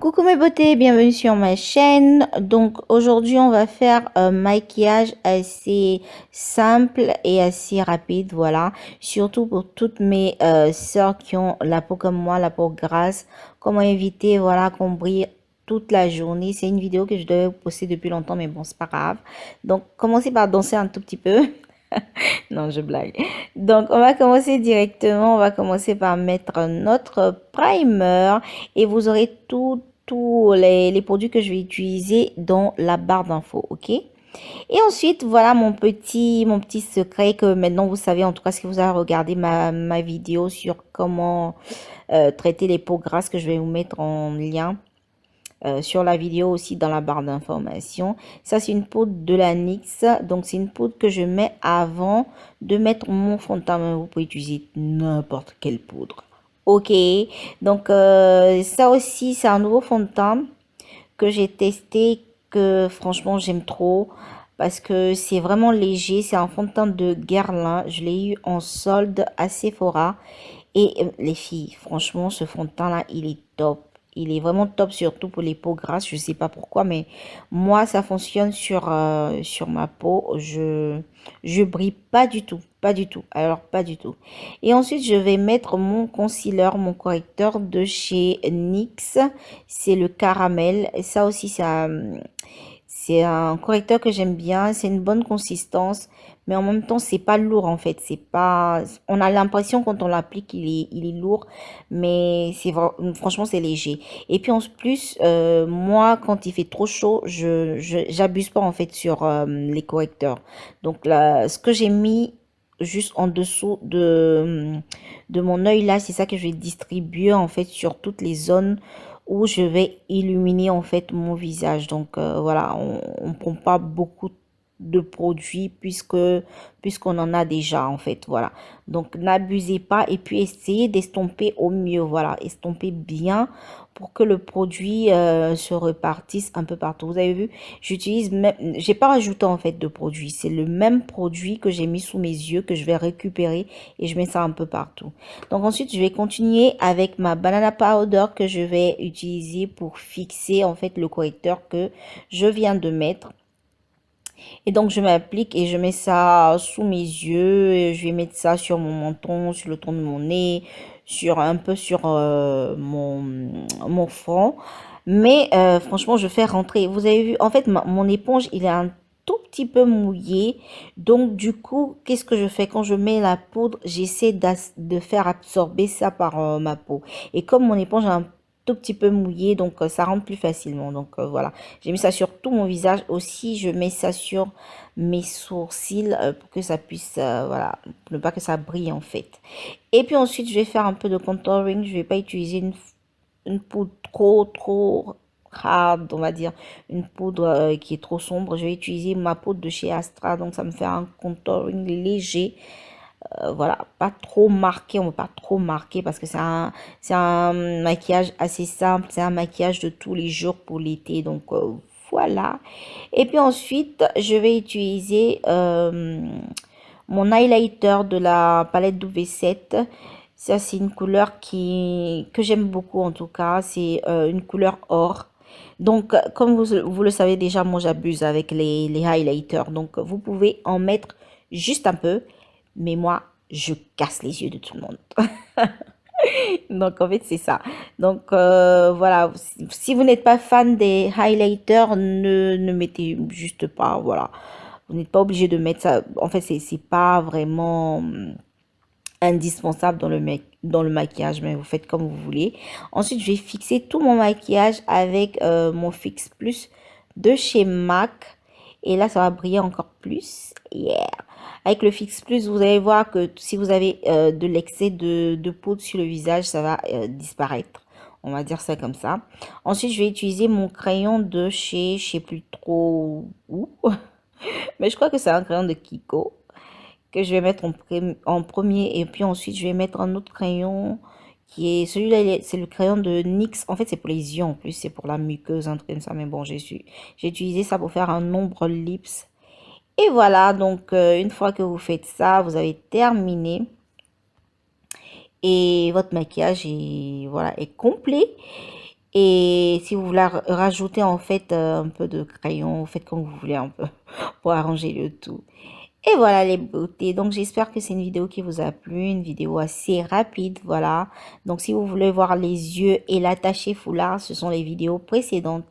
Coucou mes beautés, bienvenue sur ma chaîne. Donc aujourd'hui on va faire un maquillage assez simple et assez rapide, voilà. Surtout pour toutes mes sœurs qui ont la peau comme moi, la peau grasse. Comment éviter, voilà, qu'on brille toute la journée. C'est une vidéo que je devais poster depuis longtemps, mais bon, c'est pas grave. Donc commencez par danser un tout petit peu. Non, je blague. Donc, on va commencer directement. On va commencer par mettre notre primer et vous aurez tous les produits que je vais utiliser dans la barre d'infos, ok? Et ensuite, voilà mon petit secret que maintenant vous savez, en tout cas, si vous avez regardé ma vidéo sur comment traiter les peaux grasses que je vais vous mettre en lien sur la vidéo aussi dans la barre d'information. Ça, c'est une poudre de la NYX. Donc, c'est une poudre que je mets avant de mettre mon fond de teint. Vous pouvez utiliser n'importe quelle poudre. Ok. Donc, ça aussi, c'est un nouveau fond de teint que j'ai testé, que franchement, j'aime trop. Parce que c'est vraiment léger. C'est un fond de teint de Guerlain. Je l'ai eu en solde à Sephora. Et les filles, franchement, ce fond de teint-là, il est top. Il est vraiment top, surtout pour les peaux grasses. Je sais pas pourquoi, mais moi, ça fonctionne sur ma peau. Je brille pas du tout. Pas du tout. Alors, pas du tout. Et ensuite, je vais mettre mon concealer, mon correcteur de chez NYX. C'est le caramel. Et ça aussi, c'est un correcteur que j'aime bien, c'est une bonne consistance, mais en même temps, c'est pas lourd en fait. C'est pas, on a l'impression quand on l'applique, il est lourd, mais franchement, c'est léger. Et puis en plus, moi, quand il fait trop chaud, j'abuse pas en fait sur les correcteurs. Donc là, ce que j'ai mis juste en dessous de mon œil là, c'est ça que je vais distribuer en fait sur toutes les zones où je vais illuminer en fait mon visage. Donc voilà, on prend pas beaucoup de produits puisqu'on en a déjà en fait, voilà. Donc n'abusez pas et puis essayez d'estomper au mieux, voilà, estomper bien pour que le produit se repartisse un peu partout. Vous avez vu, j'utilise même, j'ai pas rajouté en fait de produit, c'est le même produit que j'ai mis sous mes yeux que je vais récupérer et je mets ça un peu partout. Donc ensuite, je vais continuer avec ma banana powder que je vais utiliser pour fixer en fait le correcteur que je viens de mettre. Et donc je m'applique et je mets ça sous mes yeux. Et je vais mettre ça sur mon menton, sur le ton de mon nez, sur un peu sur mon front. Mais franchement, je fais rentrer. Vous avez vu, en fait, mon éponge, il est un tout petit peu mouillé. Donc du coup, qu'est-ce que je fais quand je mets la poudre? J'essaie de faire absorber ça par ma peau. Et comme mon éponge est un tout petit peu mouillé, donc ça rentre plus facilement. Donc voilà, j'ai mis ça sur tout mon visage aussi. Je mets ça sur mes sourcils pour que ça puisse, voilà, pour ne pas que ça brille en fait. Et puis ensuite, je vais faire un peu de contouring. Je vais pas utiliser une poudre trop hard, on va dire, une poudre qui est trop sombre. Je vais utiliser ma poudre de chez Astra, donc ça me fait un contouring léger. Voilà, pas trop marqué, on veut pas trop marquer parce que c'est un maquillage assez simple, c'est un maquillage de tous les jours pour l'été, donc voilà. Et puis ensuite, je vais utiliser mon highlighter de la palette WV7. Ça, c'est une couleur que j'aime beaucoup en tout cas, c'est une couleur or. Donc, comme vous le savez déjà, moi j'abuse avec les highlighters. Donc, vous pouvez en mettre juste un peu, mais moi, je casse les yeux de tout le monde. Donc, en fait, c'est ça. Donc, voilà, si vous n'êtes pas fan des highlighters, ne mettez juste pas, voilà. Vous n'êtes pas obligé de mettre ça. En fait, c'est pas vraiment indispensable dans le maquillage, mais vous faites comme vous voulez. Ensuite, je vais fixer tout mon maquillage avec mon Fix Plus de chez MAC. Et là, ça va briller encore plus. Yeah. Avec le Fix Plus, vous allez voir que si vous avez de l'excès de poudre sur le visage, ça va disparaître. On va dire ça comme ça. Ensuite, je vais utiliser mon crayon de chez, je sais plus trop où. Mais je crois que c'est un crayon de Kiko que je vais mettre en premier. Et puis ensuite, je vais mettre un autre crayon qui est celui-là, c'est le crayon de NYX. En fait, c'est pour les yeux en plus, c'est pour la muqueuse, un truc comme ça. Mais bon, j'ai utilisé ça pour faire un ombre lips. Et voilà, donc une fois que vous faites ça, vous avez terminé. Et votre maquillage est, voilà, est complet. Et si vous voulez rajouter en fait un peu de crayon, faites comme vous voulez un peu pour arranger le tout. Et voilà les beautés. Donc j'espère que c'est une vidéo qui vous a plu, une vidéo assez rapide, voilà. Donc si vous voulez voir les yeux et l'attaché foulard, ce sont les vidéos précédentes.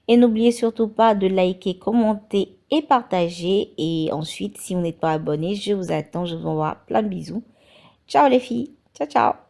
Et n'oubliez surtout pas de liker, commenter et partager. Et ensuite, si vous n'êtes pas abonné, je vous attends, je vous envoie plein de bisous. Ciao les filles, ciao ciao.